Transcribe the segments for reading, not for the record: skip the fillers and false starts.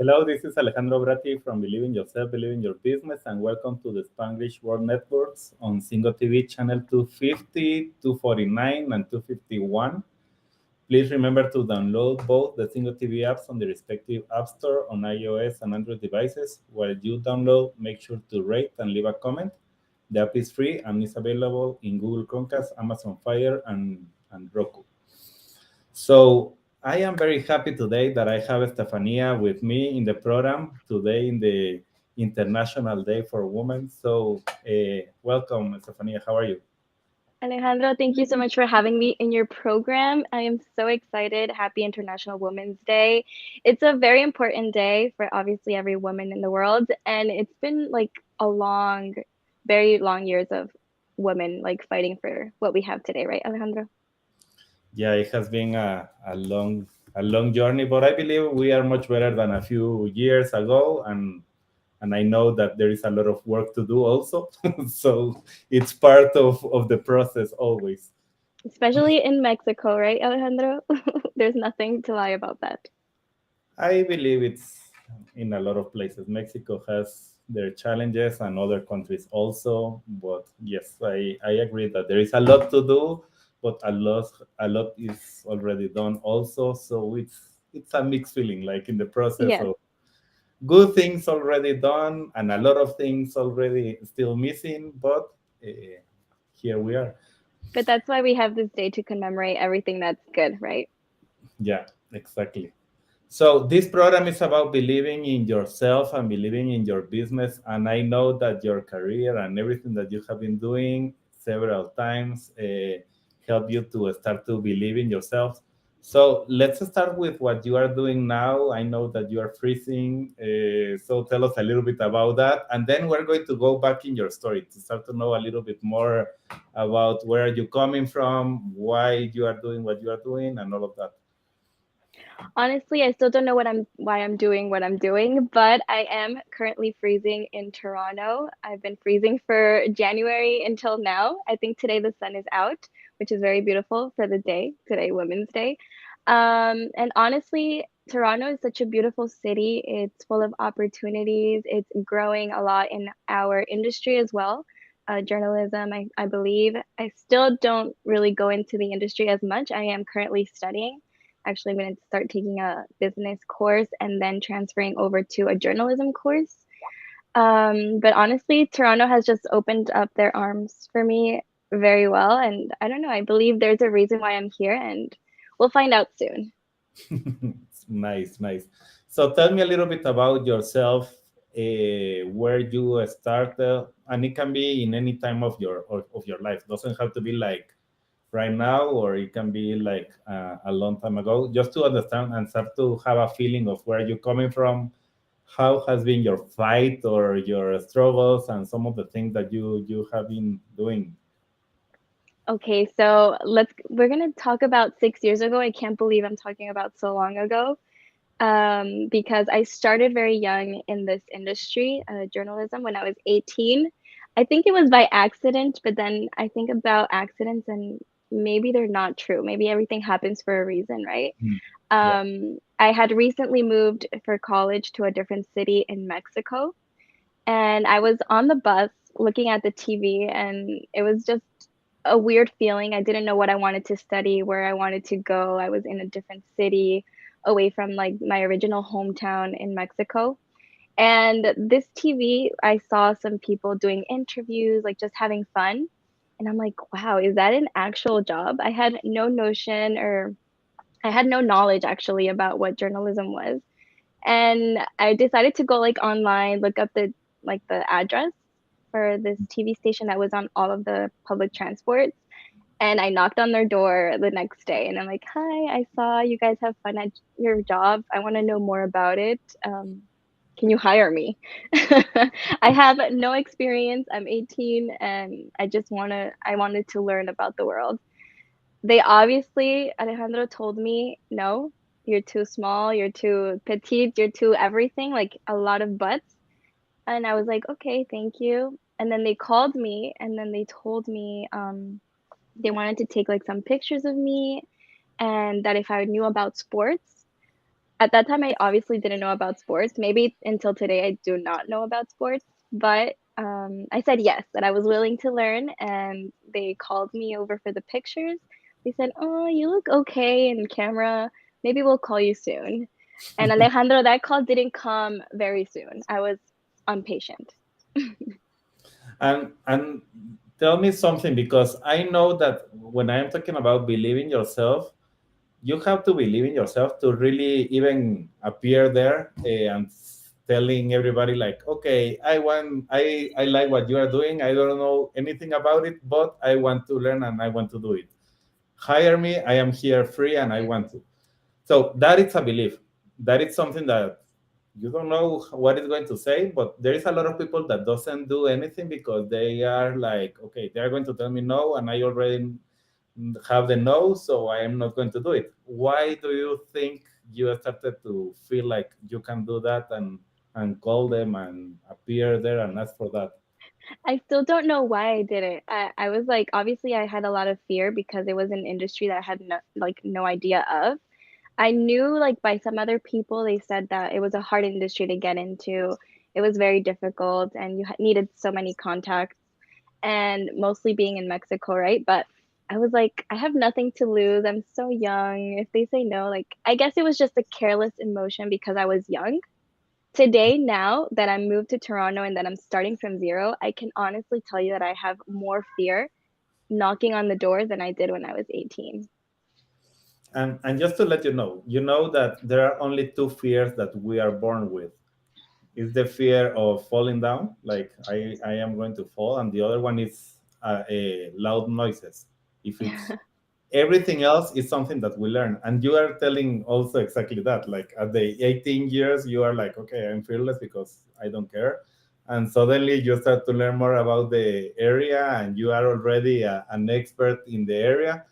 Hello, this is Alejandro Bratti from Believe in Yourself, Believe in Your Business, and welcome to the Spanglish World Networks on Singo TV channel 250, 249, and 251. Please remember to download both the Singo TV apps on the respective App Store on iOS and Android devices. While you download, make sure to rate and leave a comment. The app is free and is available in Google Chromecast, Amazon Fire, and Roku. So I am very happy today that I have Estefania with me in the program today in the International Day for Women. So welcome, Estefania. How are you? Alejandro, thank you so much for having me in your program. I am so excited. Happy International Women's Day. It's a very important day for obviously every woman in the world. And it's been like a long, very long years of women like fighting for what we have today, right, Alejandro? Yeah, it has been a long journey, but I believe we are much better than a few years ago, and I know that there is a lot of work to do also. So it's part of the process always. Especially in Mexico, right, Alejandro? There's nothing to lie about that. I believe it's in a lot of places. Mexico has their challenges and other countries also. But yes, I agree that there is a lot to do, but a lot is already done also. So it's a mixed feeling, like in the process Yes, of good things already done and a lot of things already still missing. But uh, here we are. but that's why we have this day to commemorate everything that's good, right? Yeah, exactly. So this program is about believing in yourself and believing in your business. And I know that your career and everything that you have been doing several times help you to start to believe in yourself. So let's start with what you are doing now. I know that you are freezing. So tell us a little bit about that. And then we're going to go back in your story to start to know a little bit more about where are you coming from, why you are doing what you are doing, and all of that. Honestly, I still don't know why I'm doing what I'm doing, but I am currently freezing in Toronto. I've been freezing for January until now. I think today the sun is out, which is very beautiful for the day, today, Women's Day. And honestly, Toronto is such a beautiful city. It's full of opportunities. It's growing a lot in our industry as well. Journalism, I believe. I still don't really go into the industry as much. I am currently studying. Actually, I'm going to start taking a business course and then transferring over to a journalism course. But honestly, Toronto has just opened up their arms for me very well. And I don't know, I believe there's a reason why I'm here, and we'll find out soon. Nice, nice. So tell me a little bit about yourself, where you started, and it can be in any time of your life. Doesn't have to be like right now, or it can be like a long time ago. Just to understand and start to have a feeling of where you're coming from, how has been your fight or your struggles, and some of the things that you have been doing. Okay, so we're gonna talk about 6 years ago. I can't believe I'm talking about so long ago. Because I started very young in this industry, journalism, when I was 18. I think it was by accident, but then I think about accidents and maybe they're not true. Maybe everything happens for a reason, right? Mm. Yeah. I had recently moved for college to a different city in Mexico, and I was on the bus looking at the TV, and it was just a weird feeling. I didn't know what I wanted to study, where I wanted to go. I was in a different city away from like my original hometown in Mexico. And this TV, I saw some people doing interviews, like just having fun. And I'm like, wow, is that an actual job? I had no notion, or I had no knowledge actually about what journalism was. And I decided to go like online, look up the address for this TV station that was on all of the public transports. And I knocked on their door the next day and I'm like, hi, I saw you guys have fun at your job. I want to know more about it. Can you hire me? I have no experience. I'm 18 and I wanted to learn about the world. They obviously, Alejandro told me, no, you're too small, you're too petite, you're too everything, like a lot of buts. And I was like, okay, thank you. And then they called me and then they told me they wanted to take like some pictures of me and that if I knew about sports. At that time, I obviously didn't know about sports. Maybe until today, I do not know about sports. But I said yes, that I was willing to learn, and they called me over for the pictures. They said, "Oh, you look okay in camera. Maybe we'll call you soon." And Alejandro, that call didn't come very soon. I was impatient. And tell me something, because I know that when I am talking about believing yourself, you have to believe in yourself to really even appear there, and telling everybody like, okay, I like what you are doing. I don't know anything about it, but I want to learn and I want to do it. Hire me. I am here free and I want to. So that is a belief. That is something that you don't know what it's going to say, but there is a lot of people that doesn't do anything because they are like, okay, they are going to tell me no, and I already have the no, so I am not going to do it. Why do you think you started to feel like you can do that and call them and appear there and ask for that? I still don't know why I did it. I was like, obviously, I had a lot of fear because it was an industry that I had no idea of. I knew like by some other people, they said that it was a hard industry to get into. It was very difficult and you needed so many contacts and mostly being in Mexico, right? But I was like, I have nothing to lose. I'm so young. If they say no, like, I guess it was just a careless emotion because I was young. Today, now that I'm moved to Toronto and that I'm starting from zero, I can honestly tell you that I have more fear knocking on the door than I did when I was 18. And just to let you know that there are only two fears that we are born with. Is the fear of falling down, like I am going to fall, and the other one is loud noises. If it's everything else is something that we learn, and you are telling also exactly that. Like at the 18 years, you are like, okay, I'm fearless because I don't care, and suddenly you start to learn more about the area, and you are already an expert in the area,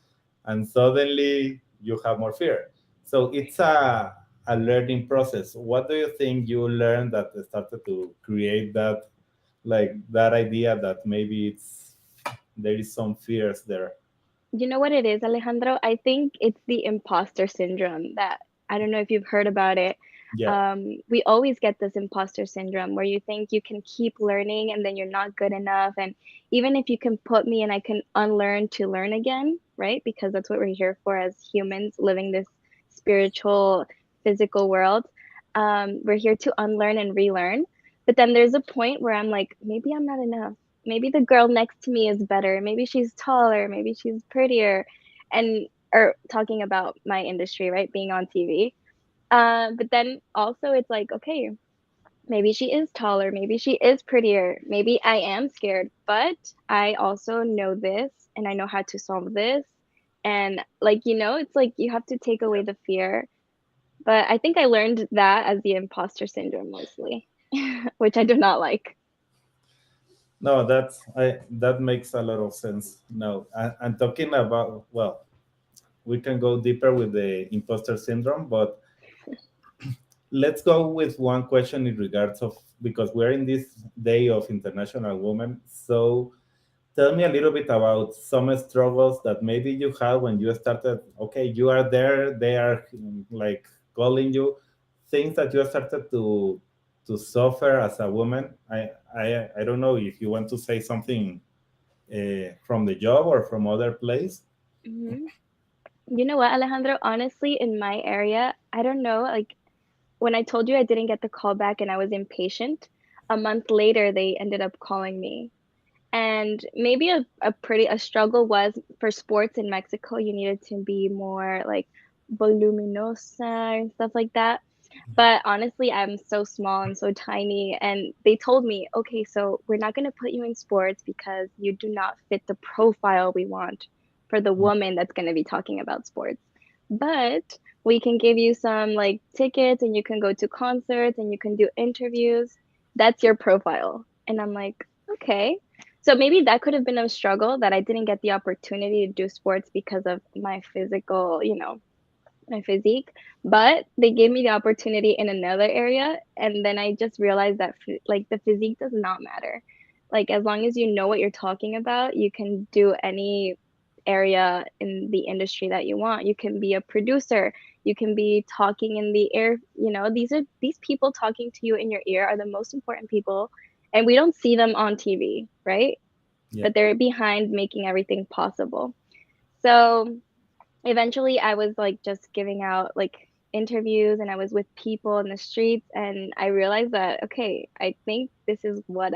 and suddenly you have more fear. So it's a learning process. What do you think you learned that started to create that, like that idea that maybe it's there is some fears there? You know what it is, Alejandro? I think it's the imposter syndrome that I don't know if you've heard about it. Yeah. We always get this imposter syndrome where you think you can keep learning and then you're not good enough. And even if you can put me and I can unlearn to learn again, right? Because that's what we're here for as humans living this spiritual, physical world. We're here to unlearn and relearn. But then there's a point where I'm like, maybe I'm not enough. Maybe the girl next to me is better. Maybe she's taller. Maybe she's prettier. And, or talking about my industry, right? Being on TV. But then also it's like, okay, maybe she is taller. Maybe she is prettier. Maybe I am scared, but I also know this and I know how to solve this. And like, it's like you have to take away the fear. But I think I learned that as the imposter syndrome mostly, which I do not like. No, that makes a lot of sense. No, and talking about, well, we can go deeper with the imposter syndrome, but let's go with one question in regards of, because we're in this day of International Women. So tell me a little bit about some struggles that maybe you had when you started. Okay, you are there, they are like calling you, things that you started to suffer as a woman. I don't know if you want to say something from the job or from other place. Mhm. You know what, Alejandro? Honestly, in my area, I don't know. Like when I told you I didn't get the call back and I was impatient, a month later they ended up calling me. And maybe a struggle was for sports in Mexico, you needed to be more like voluminosa and stuff like that. But honestly, I'm so small, I'm so tiny. And they told me, okay, so we're not going to put you in sports because you do not fit the profile we want for the woman that's going to be talking about sports. But we can give you some like tickets and you can go to concerts and you can do interviews. That's your profile. And I'm like, okay. So maybe that could have been a struggle that I didn't get the opportunity to do sports because of my physical, my physique, but they gave me the opportunity in another area, and then I just realized that like the physique does not matter. Like as long as you know what you're talking about, you can do any area in the industry that you want. You can be a producer, You can be talking in the air. These people talking to you in your ear are the most important people, and we don't see them on TV, right? Yeah. But they're behind making everything possible. So eventually I was like just giving out like interviews, and I was with people in the streets, and I realized that okay, I think this is what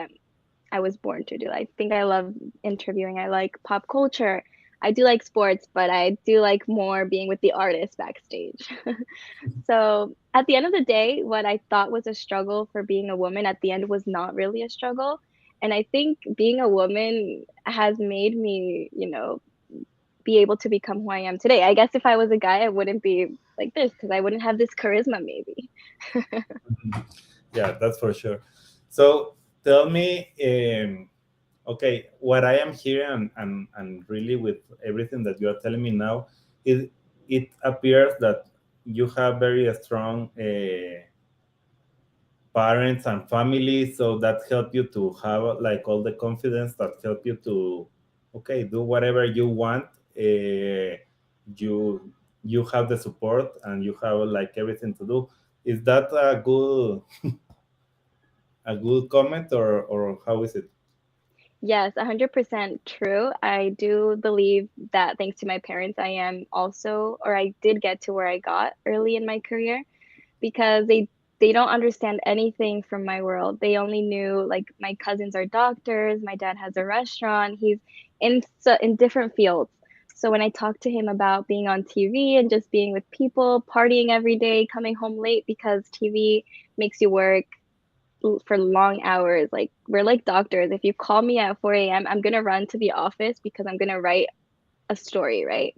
I was born to do. I think I love interviewing. I like pop culture. I do like sports, but I do like more being with the artists backstage. So at the end of the day, what I thought was a struggle for being a woman at the end was not really a struggle. And I think being a woman has made me, be able to become who I am today. I guess if I was a guy, I wouldn't be like this because I wouldn't have this charisma, maybe. Yeah, that's for sure. So tell me, okay, what I am hearing and really with everything that you are telling me now, it appears that you have very strong parents and family, so that help you to have like all the confidence that help you to, okay, do whatever you want. You you have the support and you have like everything to do. Is that a good comment, or how is it? Yes, 100% true. I do believe that thanks to my parents, I am also, or I did get to where I got early in my career because they don't understand anything from my world. They only knew like my cousins are doctors, my dad has a restaurant, he's in different fields. So when I talked to him about being on TV and just being with people, partying every day, coming home late because TV makes you work for long hours. Like we're like doctors. If you call me at 4 a.m., I'm gonna run to the office because I'm gonna write a story, right?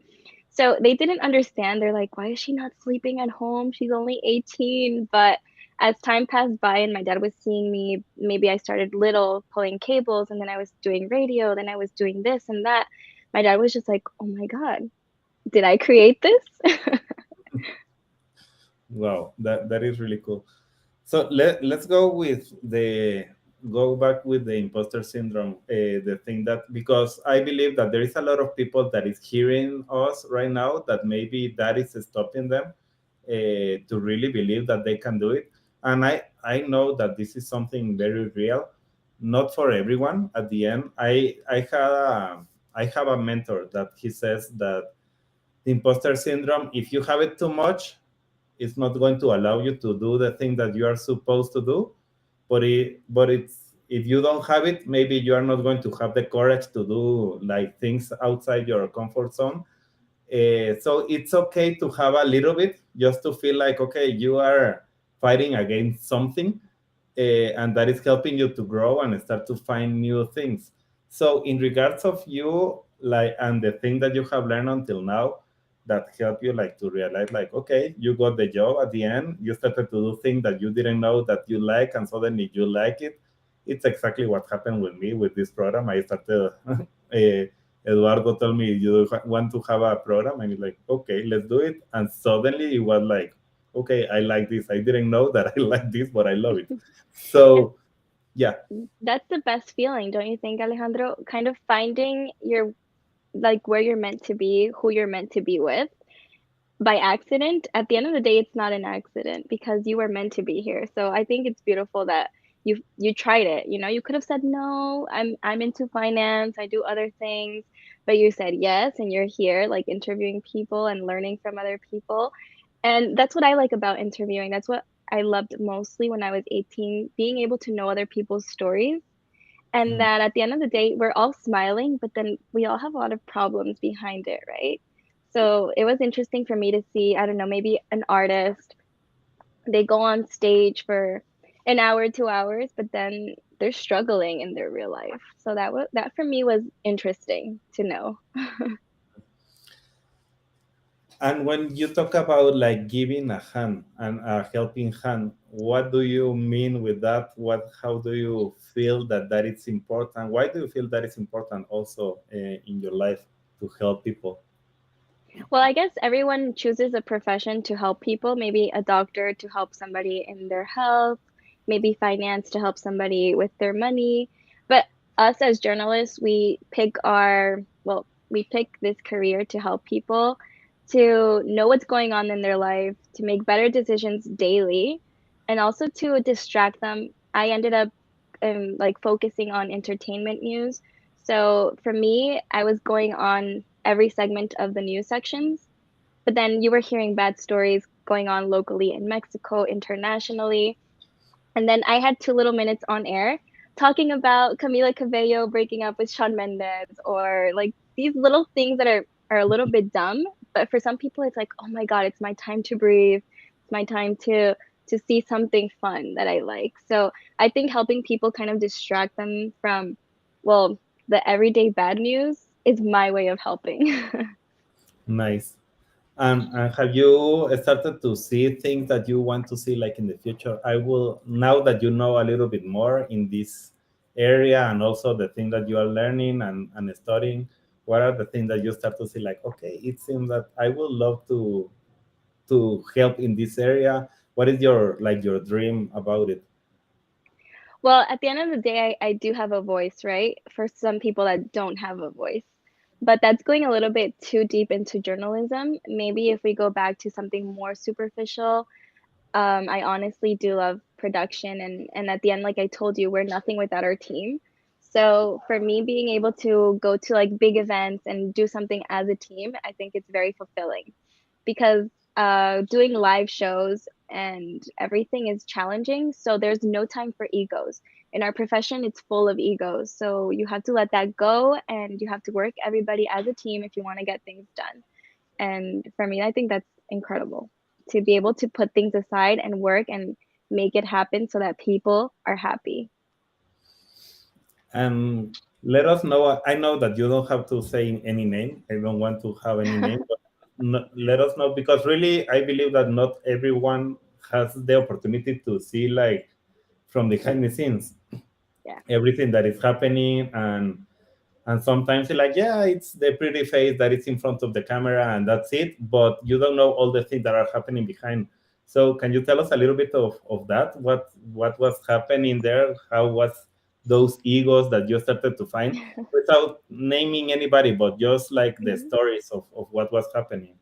So they didn't understand. They're like, why is she not sleeping at home? She's only 18. But as time passed by and my dad was seeing me, maybe I started little pulling cables, and then I was doing radio, then I was doing this and that. My dad was just like, oh my God, did I create this? Wow, that is really cool. So let's go back with the imposter syndrome, the thing that, because I believe that there is a lot of people that is hearing us right now that maybe that is stopping them to really believe that they can do it. And I know that this is something very real, not for everyone. At the end, I have a mentor that he says that the imposter syndrome, if you have it too much, it's not going to allow you to do the thing that you are supposed to do. But it's if you don't have it, maybe you are not going to have the courage to do like things outside your comfort zone. So it's okay to have a little bit, just to feel like, okay, you are fighting against something, and that is helping you to grow and start to find new things. So in regards of you, like, and the thing that you have learned until now that help you like to realize, like, okay, you got the job at the end, you started to do things that you didn't know that you like, and suddenly you like it. It's exactly what happened with me with this program. I started Eduardo told me, you want to have a program, and he's like, okay, let's do it. And suddenly it was like, okay, I like this. I didn't know that I like this, but I love it. And So yeah. that's the best feeling, don't you think, Alejandro? Kind of finding your like where you're meant to be, who you're meant to be with by accident. At the end of the day, it's not an accident because you were meant to be here. So I think it's beautiful that you tried it. You could have said no, I'm into finance, I do other things, but you said yes, and you're here like interviewing people and learning from other people. And that's what I like about interviewing. That's what I loved mostly when I was 18, being able to know other people's stories, and Mm. that at the end of the day we're all smiling, but then we all have a lot of problems behind it, right? So it was interesting for me to see, I don't know, maybe an artist, they go on stage for an hour, 2 hours, but then they're struggling in their real life. So that for me was interesting to know. And when you talk about like giving a hand and a helping hand, what do you mean with that? How do you feel that is important? Why do you feel that is important also in your life to help people? Well, I guess everyone chooses a profession to help people, maybe a doctor to help somebody in their health, maybe finance to help somebody with their money. But us as journalists, we pick this career to help people to know what's going on in their life, to make better decisions daily, and also to distract them. I ended up like focusing on entertainment news. So for me, I was going on every segment of the news sections, but then you were hearing bad stories going on locally in Mexico, internationally. And then I had 2 little minutes on air talking about Camila Cabello breaking up with Shawn Mendes, or like these little things that are a little bit dumb, but for some people it's like, oh my God, it's my time to breathe. It's my time to see something fun that I like. So I think helping people kind of distract them from, well, the everyday bad news is my way of helping. Nice. And have you started to see things that you want to see like in the future? I will, now that you know a little bit more in this area and also the thing that you are learning and studying, what are the things that you start to see like, okay, it seems that I would love to help in this area. What is your like your dream about it? Well, at the end of the day, I do have a voice, right? For some people that don't have a voice. But that's going a little bit too deep into journalism. Maybe if we go back to something more superficial, I honestly do love production, and at the end, like I told you, we're nothing without our team. So for me, being able to go to like big events and do something as a team, I think it's very fulfilling, because doing live shows and everything is challenging. So there's no time for egos. In our profession, it's full of egos. So you have to let that go, and you have to work everybody as a team if you want to get things done. And for me, I think that's incredible to be able to put things aside and work and make it happen so that people are happy. And let us know. I know that you don't have to say any name. I don't want to have any name, but no, let us know, because really I believe that not everyone has the opportunity to see like from behind the scenes Yeah. everything that is happening. And sometimes you're like, yeah, it's the pretty face that is in front of the camera and that's it, but you don't know all the things that are happening behind. So can you tell us a little bit of that? What was happening there? How was those egos that you started to find, without naming anybody, but just like the Mhm. stories of what was happening?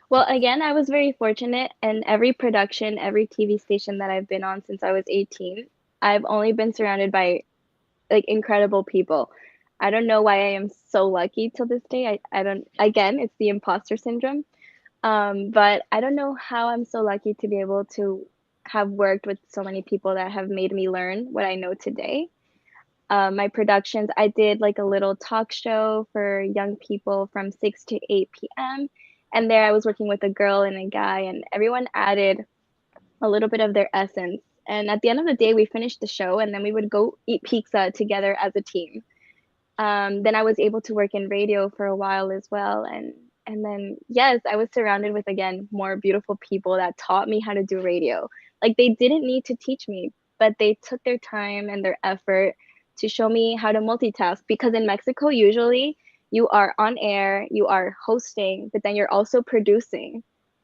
Well, again, I was very fortunate, and every production, every TV station that I've been on since I was 18, I've only been surrounded by like incredible people. I don't know why I am so lucky till this day. I don't, again, it's the imposter syndrome. But I don't know how I'm so lucky to be able to have worked with so many people that have made me learn what I know today. My productions, I did like a little talk show for young people from 6 to 8 p.m. And there I was working with a girl and a guy, and everyone added a little bit of their essence. And at the end of the day, we finished the show, and then we would go eat pizza together as a team. Then I was able to work in radio for a while as well, and then yes, I was surrounded with, again, more beautiful people that taught me how to do radio. Like they didn't need to teach me, but they took their time and their effort to show me how to multitask, because in Mexico usually you are on air, you are hosting, but then you're also producing.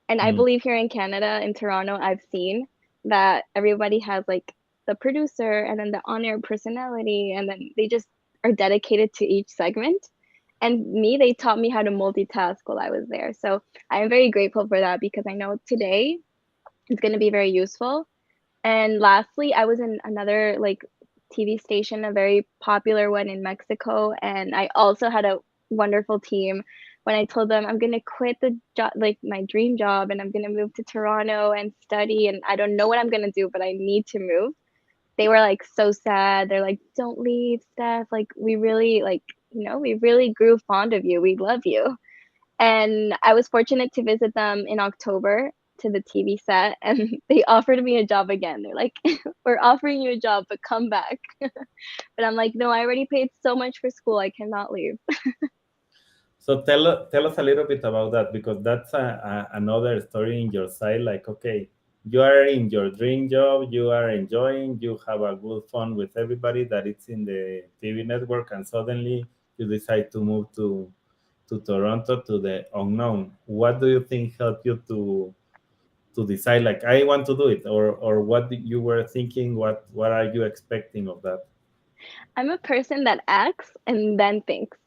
And I Mm. believe here in Canada, in Toronto, I've seen that everybody has like the producer and then the on-air personality, and then they just are dedicated to each segment. And me, they taught me how to multitask while I was there. So I am very grateful for that, because I know today it's going to be very useful. And lastly, I was in another like TV station, a very popular one in Mexico, and I also had a wonderful team. When I told them I'm going to quit the job, like my dream job, and I'm going to move to Toronto and study, and I don't know what I'm going to do, but I need to move, they were like so sad. They're like, "Don't leave, Steph. Like we really like, we really grew fond of you. We love you." And I was fortunate to visit them in October to the TV set, and they offered me a job again. They're like, "We're offering you a job, but come back." But I'm like, "No, I already paid so much for school. I cannot leave." So tell us a little bit about that, because that's another story in your side. Like, okay, you are in your dream job, you are enjoying, you have a good fun with everybody that it's in the TV network, and suddenly you decide to move to Toronto, to the unknown. What do you think helped you to decide like I want to do it, or what you were thinking? What are you expecting of that? I'm a person that acts and then thinks.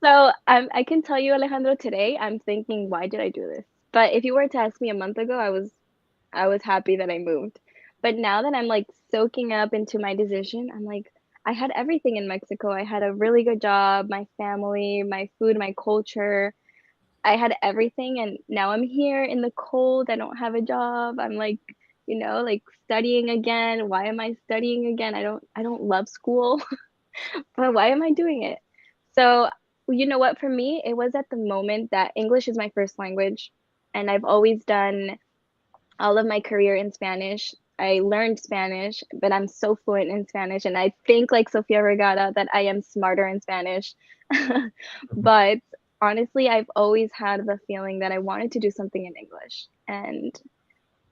So I can tell you, Alejandro, today I'm thinking, why did I do this? But if you were to ask me a month ago, I was happy that I moved. But now that I'm like soaking up into my decision, I'm like, I had everything in Mexico. I had a really good job, my family, my food, my culture. I had everything, and now I'm here in the cold. I don't have a job. I'm like, like studying again. Why am I studying again? I don't love school, but why am I doing it? So, you know what, for me, it was at the moment that English is my first language, and I've always done all of my career in Spanish. I learned Spanish, but I'm so fluent in Spanish, and I think like Sofia Vergara that I am smarter in Spanish. But honestly, I've always had the feeling that I wanted to do something in English. And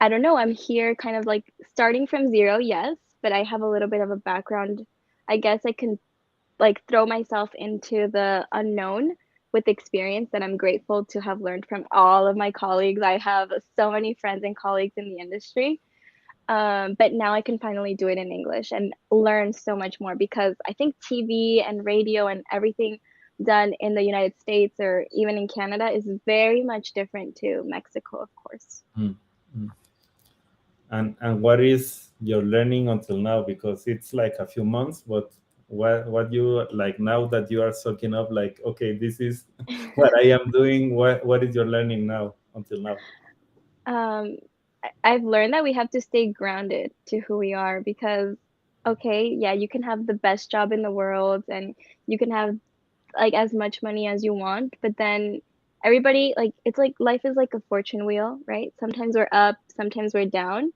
I don't know, I'm here kind of like starting from zero, yes, but I have a little bit of a background. I guess I can like throw myself into the unknown with experience that I'm grateful to have learned from all of my colleagues. I have so many friends and colleagues in the industry. But now I can finally do it in English and learn so much more because I think TV and radio and everything done in the United States or even in Canada is very much different to Mexico, of course. Mm, mm. And what is your learning until now? Because it's like a few months, but what you like now that you are soaking up, like, okay, this is what I am doing. What is your learning now until now? Um, I've learned that we have to stay grounded to who we are because, okay, yeah, you can have the best job in the world and you can have like as much money as you want, but then everybody, like, it's like life is like a fortune wheel, right? Sometimes we're up, sometimes we're down,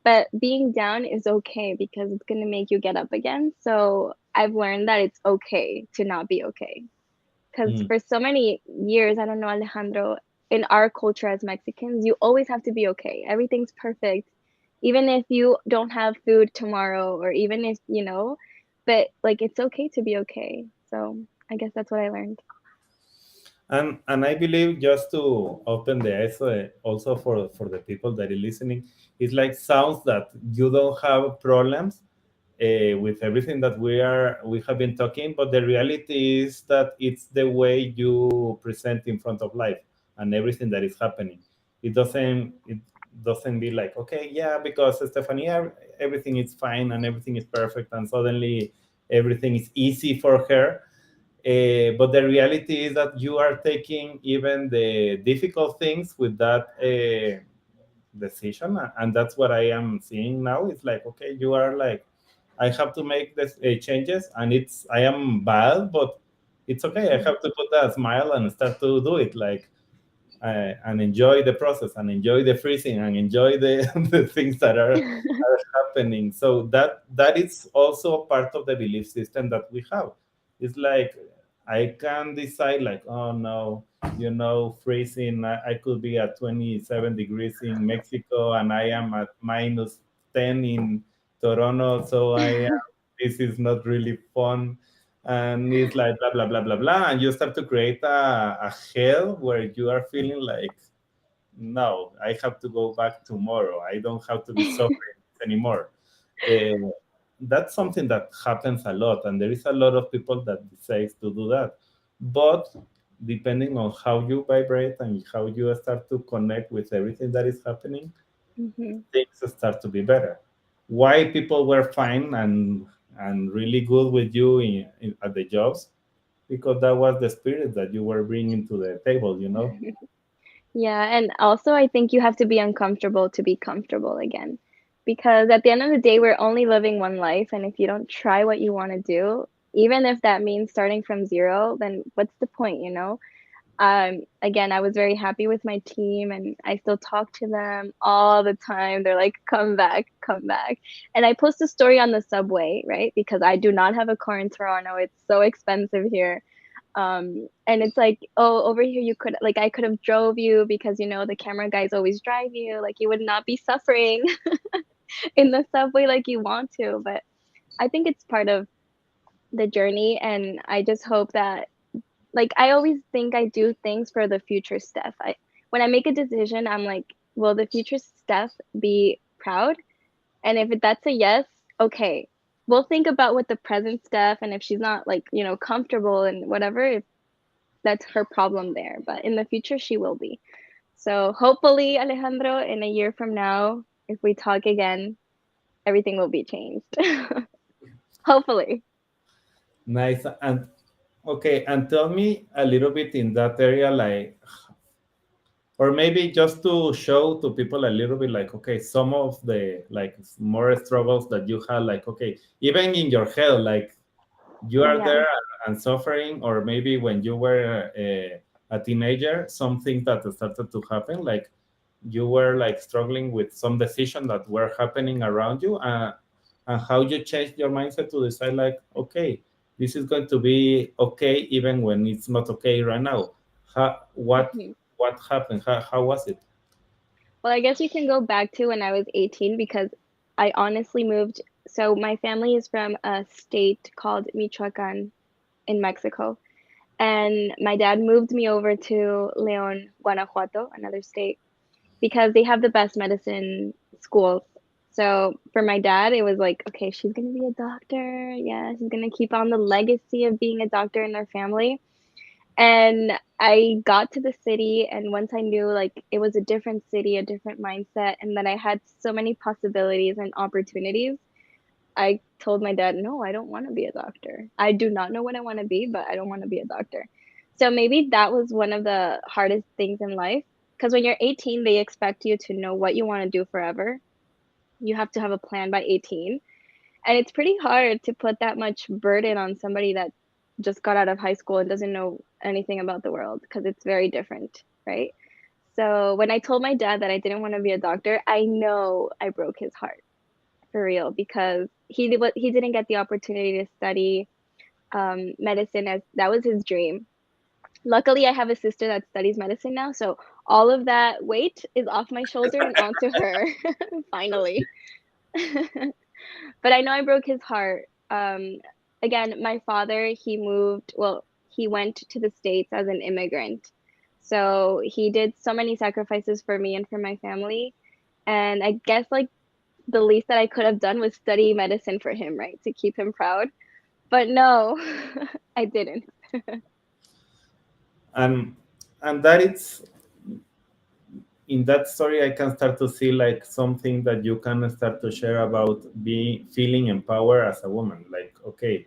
but being down is okay because it's going to make you get up again. So I've learned that it's okay to not be okay. Because Mm, for so many years, I don't know, Alejandro, in our culture as Mexicans, you always have to be okay. Everything's perfect. Even if you don't have food tomorrow, or even if, but like it's okay to be okay. So I guess that's what I learned. and I believe just to open the eyes also for the people that are listening, it's like sounds that you don't have problems with everything that we have been talking, but the reality is that it's the way you present in front of life and everything that is happening. It doesn't be like, okay, yeah, because Estefania, everything is fine and everything is perfect and suddenly everything is easy for her. But the reality is that you are taking even the difficult things with that decision, and that's what I am seeing now. It's like, okay, you are like, I have to make this changes, and I am bad, but it's okay. I have to put a smile and start to do it, like, and enjoy the process and enjoy the freezing and enjoy the the things that are happening. So that is also part of the belief system that we have. It's like, I can decide like, oh no, freezing. I could be at 27 degrees in Mexico and I am at minus 10 in Toronto. So this is not really fun. And it's like blah blah blah blah blah, and you start to create a hell where you are feeling like, no, I have to go back tomorrow. I don't have to be suffering anymore. uh, that's something that happens a lot, and there is a lot of people that decide to do that. But depending on how you vibrate and how you start to connect with everything that is happening, Hmm. things start to be better. Why people were fine and really good with you at the jobs? Because that was the spirit that you were bringing to the table. Yeah, and also I think you have to be uncomfortable to be comfortable again. Because at the end of the day, we're only living one life, and if you don't try what you want to do, even if that means starting from zero, then what's the point? Again, I was very happy with my team and I still talk to them all the time. They're like, come back, come back. And I post a story on the subway, right? Because I do not have a car in Toronto. It's so expensive here. And it's like, oh, over here you could like I could have drove you because the camera guys always drive you. Like you would not be suffering in the subway like you want to. But I think it's part of the journey and I just hope that like I always think I do things for the future Steph. When I make a decision, I'm like, will the future Steph be proud? And if that's a yes, okay. we'll think about with the present stuff, and if she's not like, comfortable and whatever, if that's her problem there. But in the future, she will be. So hopefully, Alejandro, in a year from now, if we talk again, everything will be changed. Hopefully. Nice. And okay, and tell me a little bit in that area, like, or maybe just to show to people a little bit, like, okay, some of the like more struggles that you had, like, okay, even in your head, like you are Yeah. there and suffering, or maybe when you were a teenager, something that started to happen, like you were like struggling with some decision that were happening around you, and how you changed your mindset to decide, like, okay, this is going to be okay even when it's not okay right now. how, what Mhm. what happened? How was it? Well, I guess we can go back to when I was 18 because I honestly moved. So my family is from a state called Michoacan in Mexico. And my dad moved me over to León, Guanajuato, another state, because they have the best medicine schools. So for my dad, it was like, okay, she's gonna be a doctor. Yeah, she's gonna keep on the legacy of being a doctor in their family. And I got to the city, and once I knew like it was a different city, a different mindset, and that I had so many possibilities and opportunities, I told my dad, no, I don't want to be a doctor. I do not know what I want to be, but I don't want to be a doctor. So maybe that was one of the hardest things in life. Because when you're 18, they expect you to know what you want to do forever. You have to have a plan by 18. And it's pretty hard to put that much burden on somebody that just got out of high school and doesn't know anything about the world because it's very different, right? So when I told my dad that I didn't want to be a doctor, I know I broke his heart for real because he didn't get the opportunity to study medicine as that was his dream. Luckily, I have a sister that studies medicine now, so all of that weight is off my shoulder and onto her finally. But I know I broke his heart. Again, my father, he moved, well, he went to the States as an immigrant. So he did so many sacrifices for me and for my family. And I guess like the least that I could have done was study medicine for him, right? To keep him proud. But no, I didn't. and and that it's in that story I can start to see like something that you can start to share about being feeling empowered as a woman, like, okay,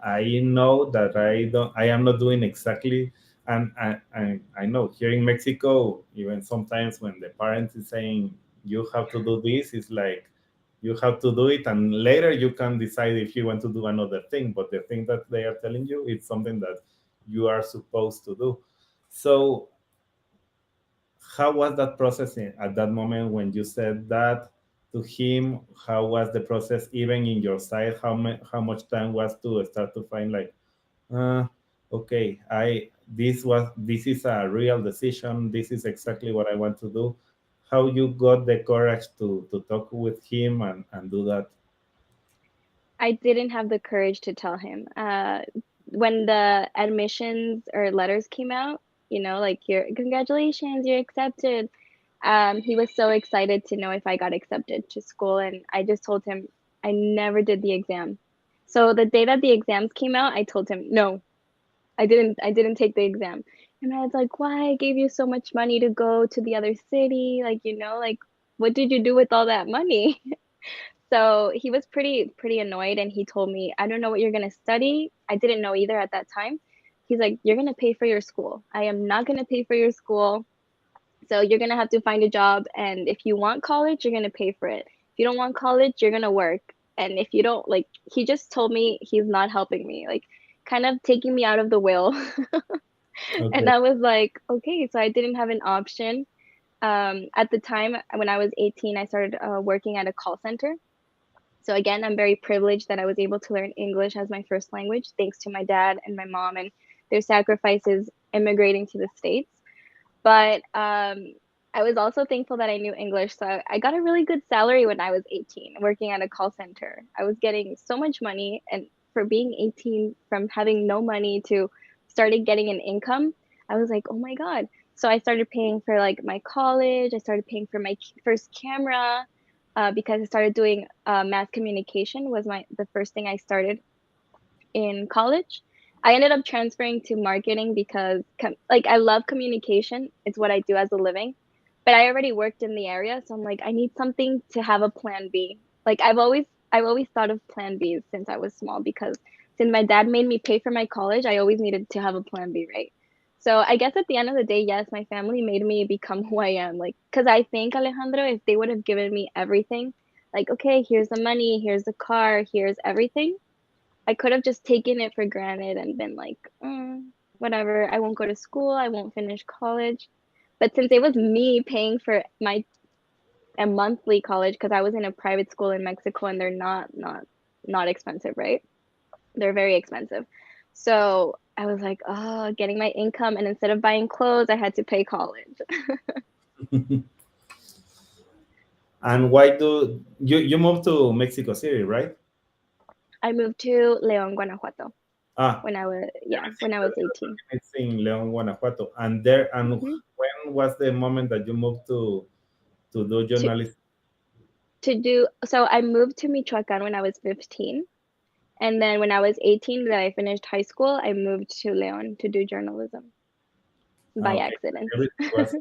I know that I am not doing exactly, and I know here in Mexico, even sometimes when the parents is saying you have to do this, it's like you have to do it, and later you can decide if you want to do another thing. But the thing that they are telling you, it's something that you are supposed to do. So how was that process at that moment when you said that to him? How was the process even in your side? How much time was to start to find like, uh, okay, this is a real decision. This is exactly what I want to do. How you got the courage to talk with him and do that? I didn't have the courage to tell him. When the admissions or letters came out, like your congratulations, you're accepted. He was so excited to know if I got accepted to school, and I just told him I never did the exam. So the day that the exams came out, I told him no, I didn't take the exam. And I was like, why? I gave you so much money to go to the other city, like like what did you do with all that money? So he was pretty annoyed and he told me, I don't know what you're gonna study. I didn't know either at that time. He's like, you're gonna pay for your school. I am not gonna pay for your school. So you're gonna have to find a job, and if you want college, you're gonna pay for it. If you don't want college, you're gonna work. And if you don't like he just told me he's not helping me, like kind of taking me out of the will. And Okay. I was like, okay, so I didn't have an option. At the time when I was 18, I started working at a call center. So again, I'm very privileged that I was able to learn English as my first language, thanks to my dad and my mom and their sacrifices immigrating to the States. But I was also thankful that I knew English. So I got a really good salary when I was 18, working at a call center. I was getting so much money, and for being 18, from having no money to started getting an income, I was like, oh my God. So I started paying for like my college. I started paying for my first camera. because I started doing mass communication was the first thing I started in college. I ended up transferring to marketing because like I love communication. It's what I do as a living. But I already worked in the area, so I'm like I need something to have a plan B. Like I've always thought of plan Bs since I was small because since my dad made me pay for my college, I always needed to have a plan B, right? So I guess at the end of the day, yes, my family made me become who I am. Like, because I think Alejandro, if they would have given me everything, like, okay, here's the money, here's the car, here's everything, I could have just taken it for granted and been like, whatever, I won't go to school, I won't finish college. But since it was me paying for my a monthly college, because I was in a private school in Mexico and they're not expensive, right? They're very expensive. So I was like, oh, getting my income, and instead of buying clothes, I had to pay college. And why do you moved to Mexico City, right? I moved to León, Guanajuato Ah, when I was, yeah, when I was everything 18. it's in León, Guanajuato. And there, and Hmm. when was the moment that you moved to do To journalism? so I moved to Michoacan when I was 15. And then when I was 18, that I finished high school, I moved to León to do journalism Ah, by okay, accident. everything was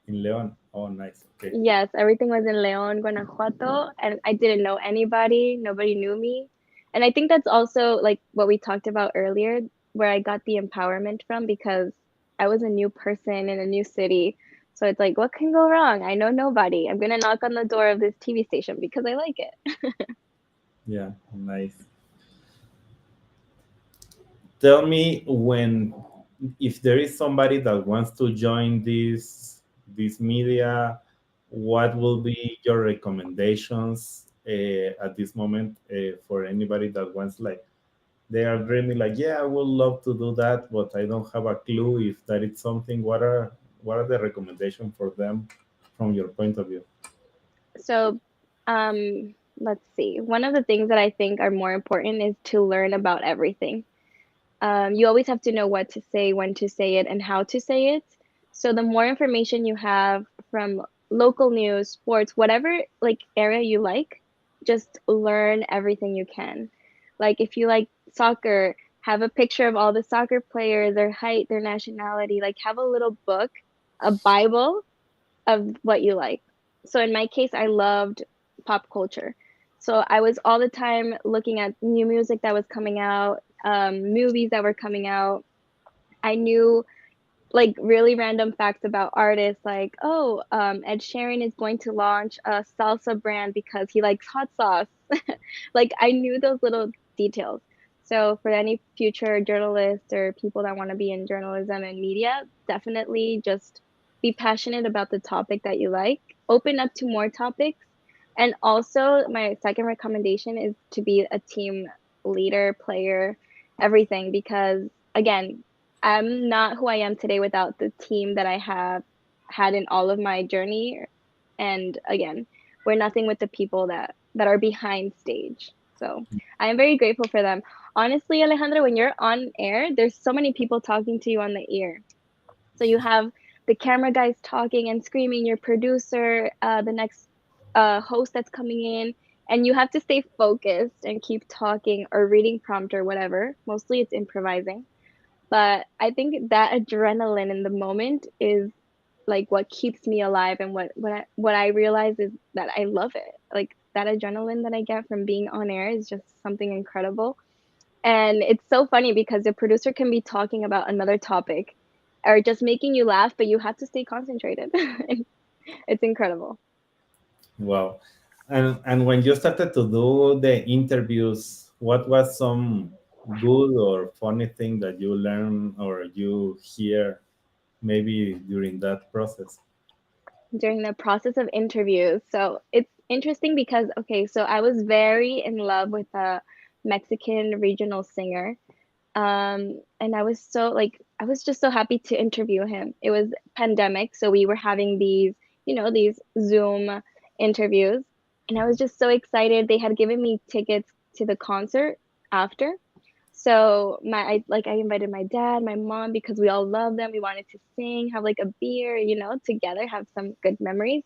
in León. Oh, nice. Okay. Yes, everything was in León, Guanajuato, and I didn't know anybody. Nobody knew me. And I think that's also like what we talked about earlier, where I got the empowerment from because I was a new person in a new city. So it's like, what can go wrong? I know nobody. I'm gonna knock on the door of this TV station because I like it. Yeah, nice. Tell me when, if there is somebody that wants to join this media, what will be your recommendations at this moment for anybody that wants, like, they are dreaming like, yeah, I would love to do that, but I don't have a clue if that is something. What are the recommendations for them from your point of view? So, let's see. One of the things that I think are more important is to learn about everything. You always have to know what to say, when to say it, and how to say it. So the more information you have from local news, sports, whatever like area you like, just learn everything you can. Like if you like soccer, have a picture of all the soccer players, their height, their nationality, like have a little book, a Bible of what you like. So in my case, I loved pop culture. So I was all the time looking at new music that was coming out, movies that were coming out. I knew like really random facts about artists, like, oh, Ed Sheeran is going to launch a salsa brand because he likes hot sauce. Like I knew those little details. So for any future journalists or people that want to be in journalism and media, definitely just be passionate about the topic that you like. Open up to more topics. And also my second recommendation is to be a team leader, player, everything because again, I'm not who I am today without the team that I have had in all of my journey. And again, we're nothing with the people that are behind stage. So I am very grateful for them. Honestly, Alejandro, when you're on air, there's so many people talking to you on the ear. So you have the camera guys talking and screaming, your producer, the next host that's coming in, and you have to stay focused and keep talking or reading prompt or whatever. Mostly it's improvising, but I think that adrenaline in the moment is like what keeps me alive, and what I realize is that I love it. Like that adrenaline that I get from being on air is just something incredible. And it's so funny because the producer can be talking about another topic or just making you laugh, but you have to stay concentrated. It's incredible. Wow. And when you started to do the interviews, what was some good or funny thing that you learn or you hear maybe during that process? During the process of interviews. So it's interesting because, okay, so I was very in love with a Mexican regional singer. And I was so like, I was just so happy to interview him. It was pandemic, so we were having these Zoom interviews, and I was just so excited. They had given me tickets to the concert after. So I invited my dad, my mom because we all love them. We wanted to sing, have like a beer, together, have some good memories.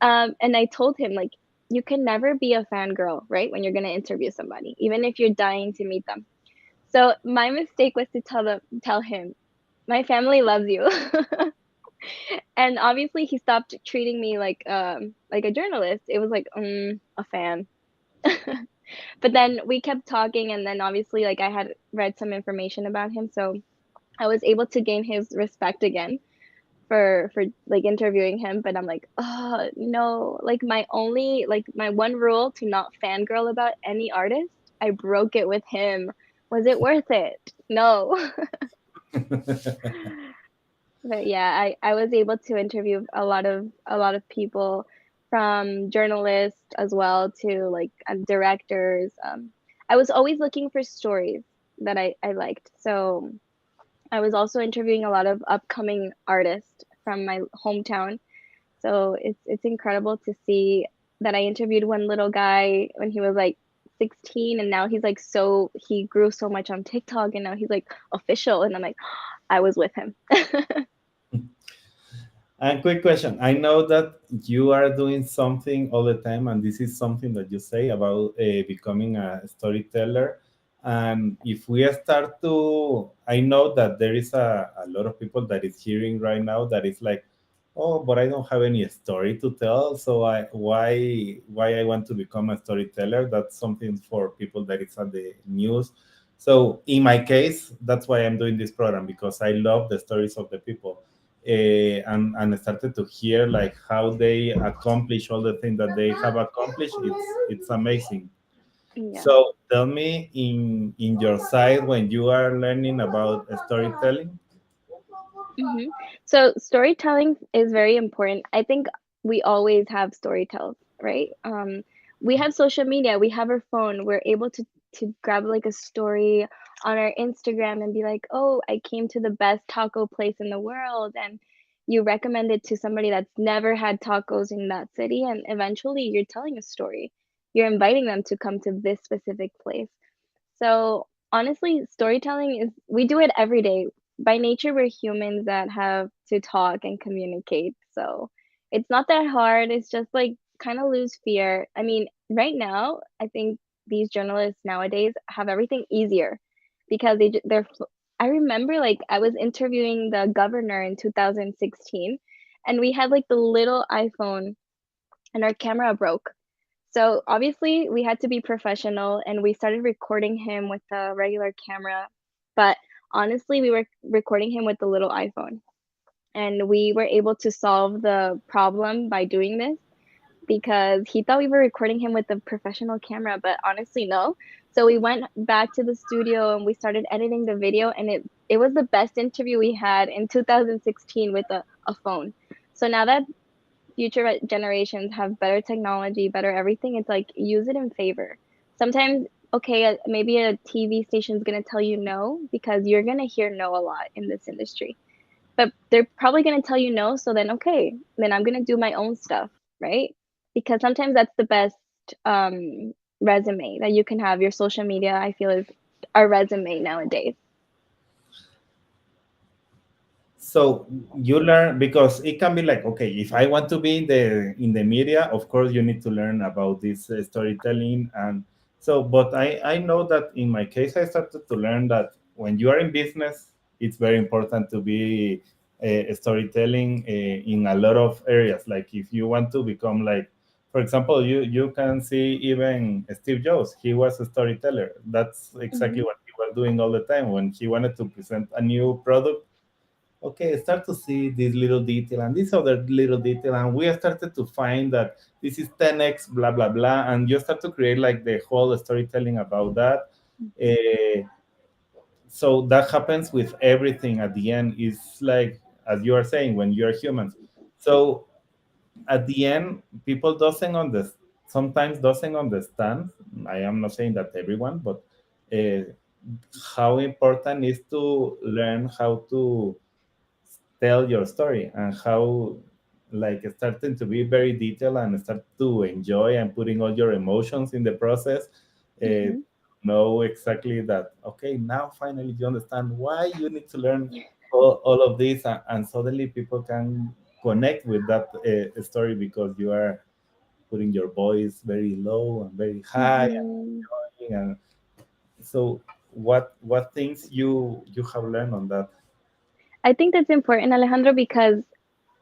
And I told him like you can never be a fangirl, right? When you're going to interview somebody, even if you're dying to meet them. So my mistake was to tell him, my family loves you. And obviously he stopped treating me like a journalist. It was like, a fan. But then we kept talking, and then obviously like I had read some information about him, so I was able to gain his respect again for like interviewing him. But I'm like, oh no, like my one rule to not fangirl about any artist, I broke it with him. Was it worth it? No. But yeah, I was able to interview a lot of people, from journalists as well to like directors. I was always looking for stories that I liked. So I was also interviewing a lot of upcoming artists from my hometown. So it's incredible to see that I interviewed one little guy when he was like 16, and now he's like, so he grew so much on TikTok, and now he's like official, and I'm like, I was with him. And quick question. I know that you are doing something all the time, and this is something that you say about becoming a storyteller. And if we start to, I know that there is a lot of people that is hearing right now that is like, oh, but I don't have any story to tell. So why I want to become a storyteller? That's something for people that is on the news. So in my case, that's why I'm doing this program, because I love the stories of the people, and started to hear like how they accomplish all the things that they have accomplished. It's amazing. Yeah. So tell me, in your side, when you are learning about storytelling. hmm So storytelling is very important. I think we always have storytells, right? We have social media, we have our phone. We're able to grab like a story on our Instagram and be like, "Oh, I came to the best taco place in the world," and you recommend it to somebody that's never had tacos in that city, and eventually you're telling a story. You're inviting them to come to this specific place. So honestly, storytelling is, we do it every day. By nature, we're humans that have to talk and communicate. So it's not that hard. It's just like kind of lose fear. I mean, right now, I think these journalists nowadays have everything easier because I remember like I was interviewing the governor in 2016, and we had like the little iPhone, and our camera broke. So obviously we had to be professional, and we started recording him with a regular camera. But honestly, we were recording him with the little iPhone. And we were able to solve the problem by doing this, because he thought we were recording him with a professional camera, but honestly, no. So we went back to the studio and we started editing the video, and it was the best interview we had in 2016 with a phone. So now that future generations have better technology, better everything, it's like use it in favor. Sometimes, okay, maybe a TV station is going to tell you no because you're going to hear no a lot in this industry. But they're probably going to tell you no, so then okay, then I'm going to do my own stuff, right? Because sometimes that's the best resume that you can have. Your social media, I feel, is our resume nowadays. So you learn, because it can be like, okay, if I want to be in the media, of course you need to learn about this storytelling. And so, but I know that in my case, I started to learn that when you are in business, it's very important to be storytelling in a lot of areas. Like if you want to become like, for example, you can see even Steve Jobs, he was a storyteller. That's exactly hmm what he was doing all the time when he wanted to present a new product. Okay, start to see this little detail and this other little detail, and we started to find that this is 10x blah blah blah, and you start to create like the whole storytelling about that. uh, so that happens with everything at the end. Is like, as you are saying, when you are humans. So at the end, people doesn't understand, sometimes doesn't understand. I am not saying that everyone, but uh, how important is to learn how to tell your story, and how like starting to be very detailed and start to enjoy and putting all your emotions in the process. uh, hmm know exactly that, okay, now finally you understand why you need to learn all of this, and suddenly people can connect with that story, because you are putting your voice very low and very high Mhm. and so what things you have learned on that? I think that's important, Alejandro, because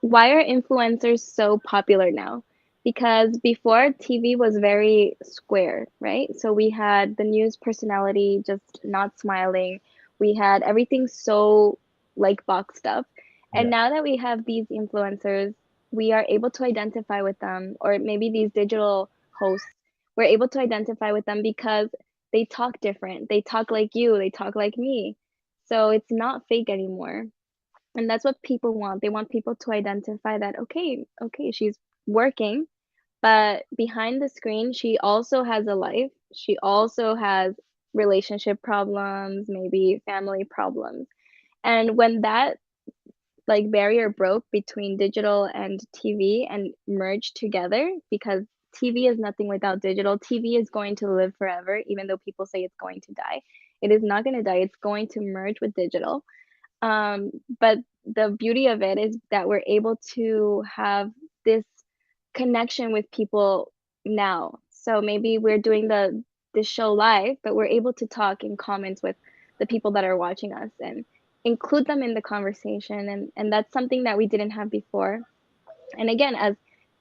why are influencers so popular now? Because before TV was very square, right? So we had the news personality just not smiling. We had everything so like boxed up. And Yeah, now that we have these influencers, we are able to identify with them, or maybe these digital hosts, we're able to identify with them because they talk different. They talk like you, they talk like me. So it's not fake anymore. And that's what people want. They want people to identify that, okay, she's working, but behind the screen, she also has a life. She also has relationship problems, maybe family problems. And when that like barrier broke between digital and TV and merged together, because TV is nothing without digital. TV is going to live forever, even though people say it's going to die. It is not going to die. It's going to merge with digital. But the beauty of it is that we're able to have this connection with people now. So maybe we're doing the show live, but we're able to talk in comments with the people that are watching us and include them in the conversation, and that's something that we didn't have before. And again,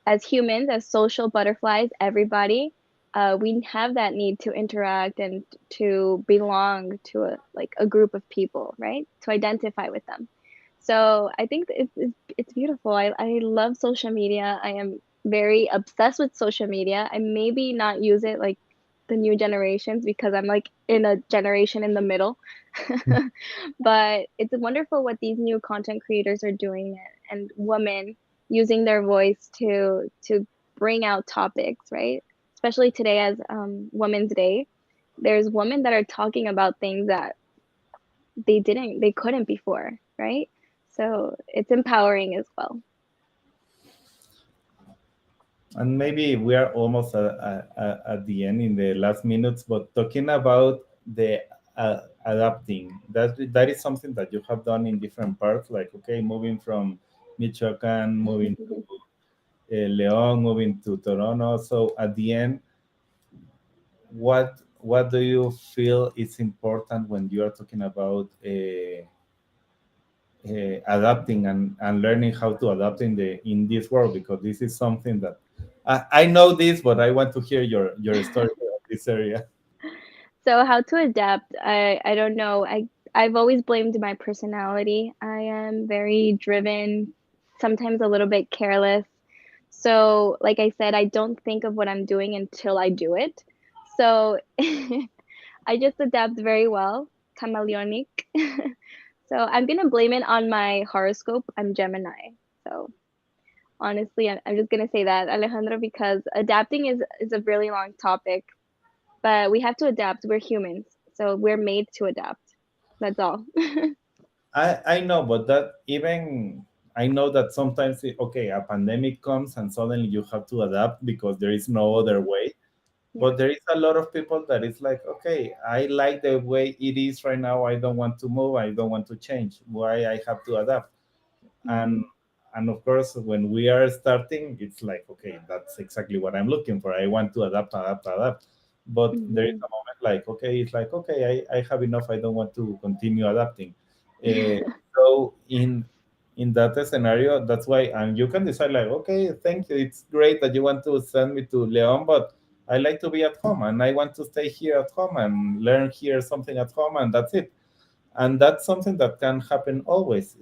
as humans, as social butterflies, everybody, we have that need to interact and to belong to a group of people, right? To identify with them. So I think it's beautiful. I love social media. I am very obsessed with social media. I maybe not use it like the new generations because I'm like in a generation in the middle. But it's wonderful what these new content creators are doing, and women using their voice to bring out topics, right? Especially today as Women's Day, there's women that are talking about things that they couldn't before, right? So it's empowering as well. and maybe we are almost at the end in the last minutes, but talking about the adapting, that is something that you have done in different parts, like okay, moving from Michoacan, moving to Leon, moving to Toronto. So at the end, what do you feel is important when you are talking about adapting and learning how to adapt in this world? Because this is something that I know this, but I want to hear your story of this area. So how to adapt? I don't know. I've always blamed my personality. I am very driven, sometimes a little bit careless. So, like I said, I don't think of what I'm doing until I do it. So, I just adapt very well, chameleonic. So, I'm gonna blame it on my horoscope. I'm Gemini. So, honestly, I'm just gonna say that, Alejandro, because adapting is a really long topic, but we have to adapt. We're humans, so we're made to adapt. That's all. I know, but that even I know that sometimes okay, a pandemic comes and suddenly you have to adapt because there is no other Mhm. way. Yeah. But there is a lot of people that is like, okay, I like the way it is right now. I don't want to move. I don't want to change. Why I have to adapt? and Mhm. and of course when we are starting it's like okay, that's exactly what I'm looking for. I want to adapt, but there is Mhm. a moment like okay, it's like okay, I have enough. I don't want to continue adapting. uh, so in that scenario, that's why, and you can decide like okay, thank you, it's great that you want to send me to Leon, but I like to be at home and I want to stay here at home and learn here something at home, and that's it. And that's something that can happen always.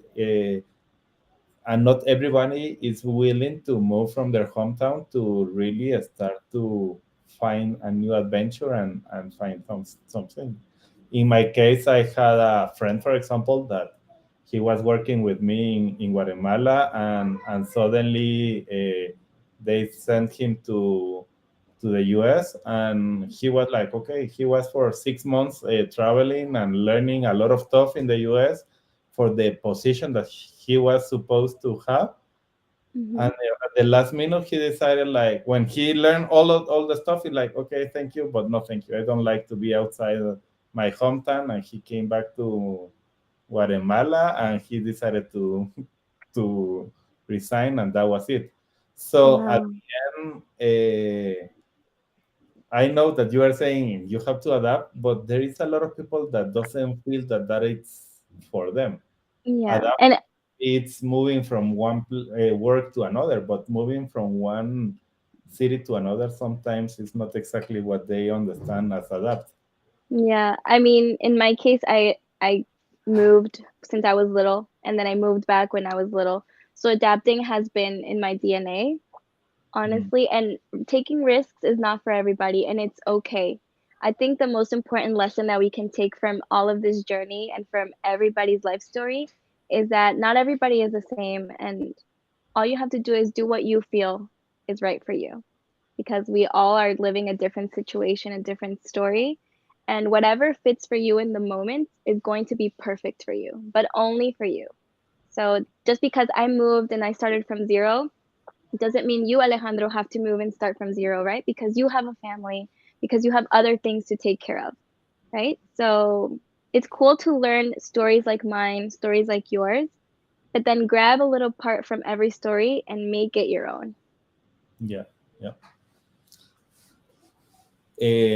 And not everybody is willing to move from their hometown to really start to find a new adventure and find something. In my case, I had a friend, for example, that he was working with me in Guatemala, and suddenly they sent him to the US, and he was like, okay, he was for 6 months traveling and learning a lot of stuff in the US for the position that he was supposed to have. And Mhm. at the last minute, he decided like when he learned all the stuff, he's like, okay, thank you, but no, thank you. I don't like to be outside of my hometown. And he came back to Guatemala, and he decided to to resign, and that was it. So at Wow. the end, I know that you are saying you have to adapt, but there is a lot of people that doesn't feel that it's for them. Yeah. Adapt, And it's moving from one work to another, but moving from one city to another sometimes is not exactly what they understand as adapt. yeah, I mean, in my case, I moved since I was little, and then I moved back when I was little. So adapting has been in my DNA, Mm, honestly, and taking risks is not for everybody, and it's okay. I think the most important lesson that we can take from all of this journey and from everybody's life story is that not everybody is the same, and all you have to do is do what you feel is right for you, because we all are living a different situation, a different story. And whatever fits for you in the moment is going to be perfect for you, but only for you. So just because I moved and I started from zero, doesn't mean you, Alejandro, have to move and start from zero, right? Because you have a family, because you have other things to take care of, right? So it's cool to learn stories like mine, stories like yours, but then grab a little part from every story and make it your own. yeah, yeah.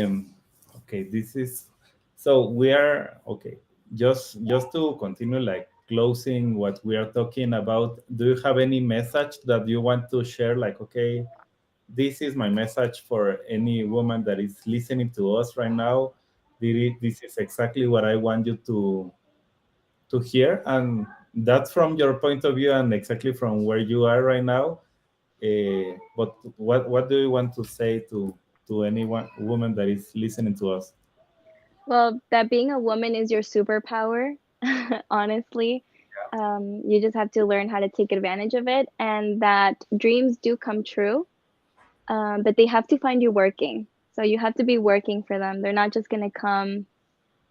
Um, okay, this is so we are okay. Just to continue, like closing what we are talking about. Do you have any message that you want to share? Like, okay, this is my message for any woman that is listening to us right now. This is exactly what I want you to hear, and that's from your point of view and exactly from where you are right now. But what do you want to say to any woman that is listening to us? Well, that being a woman is your superpower, honestly. You just have to learn how to take advantage of it, and that dreams do come true, but they have to find you working. So you have to be working for them. They're not just going to come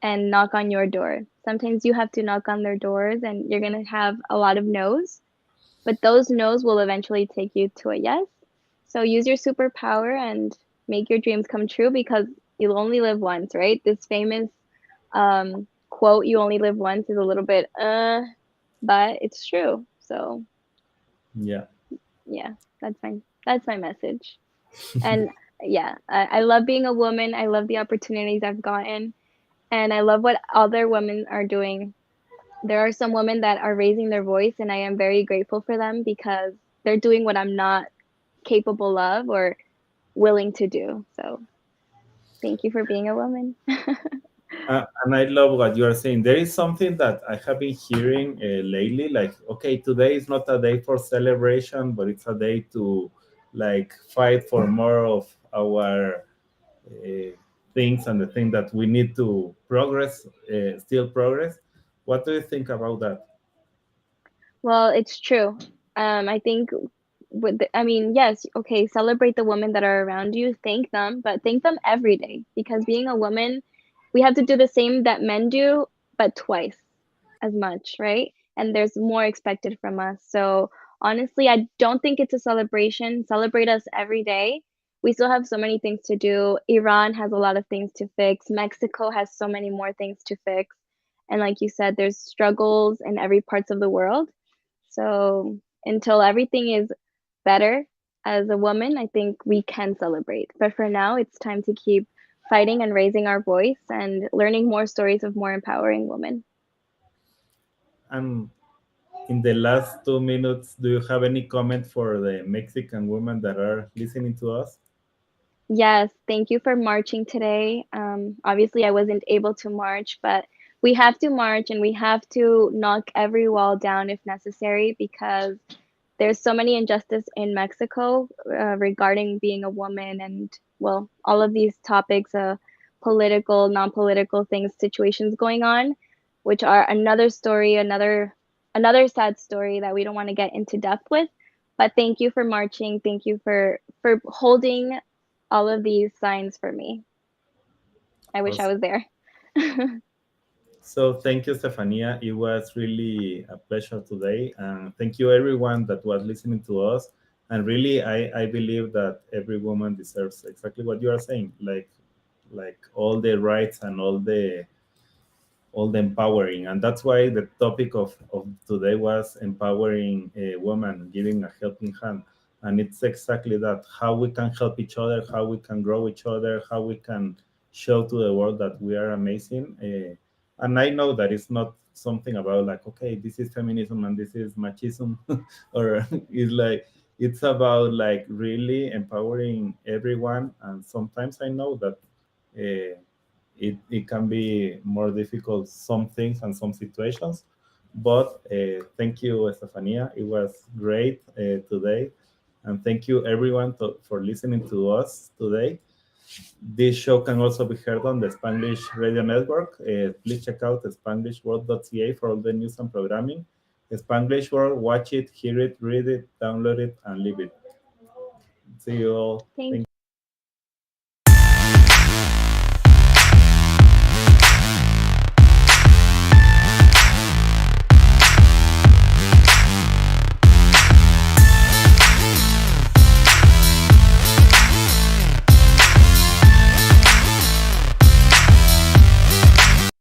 and knock on your door. Sometimes you have to knock on their doors, and you're going to have a lot of no's, but those no's will eventually take you to a yes. So use your superpower and make your dreams come true, because you'll only live once, right? This famous quote, "You only live once," is a little bit but it's true. So Yeah. yeah, that's my message. And yeah, I love being a woman. I love the opportunities I've gotten, and I love what other women are doing. There are some women that are raising their voice, and I am very grateful for them, because they're doing what I'm not capable of or willing to do. So thank you for being a woman. And I love what you are saying. There is something that I have been hearing lately. Like, okay, today is not a day for celebration, but it's a day to like fight for more of our uh, things and the thing that we need to progress, still progress. What do you think about that? Well, it's true. I think I mean, yes, okay, celebrate the women that are around you, thank them, but thank them every day, because being a woman, we have to do the same that men do, but twice as much, right? And there's more expected from us. So honestly, I don't think it's a celebration. Celebrate us every day. We still have so many things to do. Iran has a lot of things to fix. Mexico has so many more things to fix. And like you said, there's struggles in every parts of the world. So until everything is better as a woman, I think we can celebrate. But for now, it's time to keep fighting and raising our voice and learning more stories of more empowering women. And in the last 2 minutes, do you have any comment for the Mexican women that are listening to us? Yes, thank you for marching today. Obviously, I wasn't able to march, but we have to march, and we have to knock every wall down if necessary, because there's so many injustice in Mexico regarding being a woman, and well, all of these topics, political, non-political things, situations going on, which are another story, another sad story that we don't want to get into depth with. But thank you for marching. Thank you for holding all of these signs for me. I wish I Awesome. was there. So thank you, Stefania. It was really a pleasure today. And thank you, everyone that was listening to us. And really, I believe that every woman deserves exactly what you are saying, like all the rights and all the empowering. And that's why the topic of today was empowering a woman, giving a helping hand. And it's exactly that, how we can help each other, how we can grow each other, how we can show to the world that we are amazing. And I know that it's not something about like, okay, this is feminism and this is machismo, or it's like, it's about like really empowering everyone. And sometimes I know that it can be more difficult, some things and some situations. But thank you, Estefania. It was great today. And thank you, everyone, for listening to us today. This show can also be heard on the Spanglish Radio Network. Please check out spanglishworld.ca for all the news and programming. Spanglish World, watch it, hear it, read it, download it, and live it. See you all. Thank Thank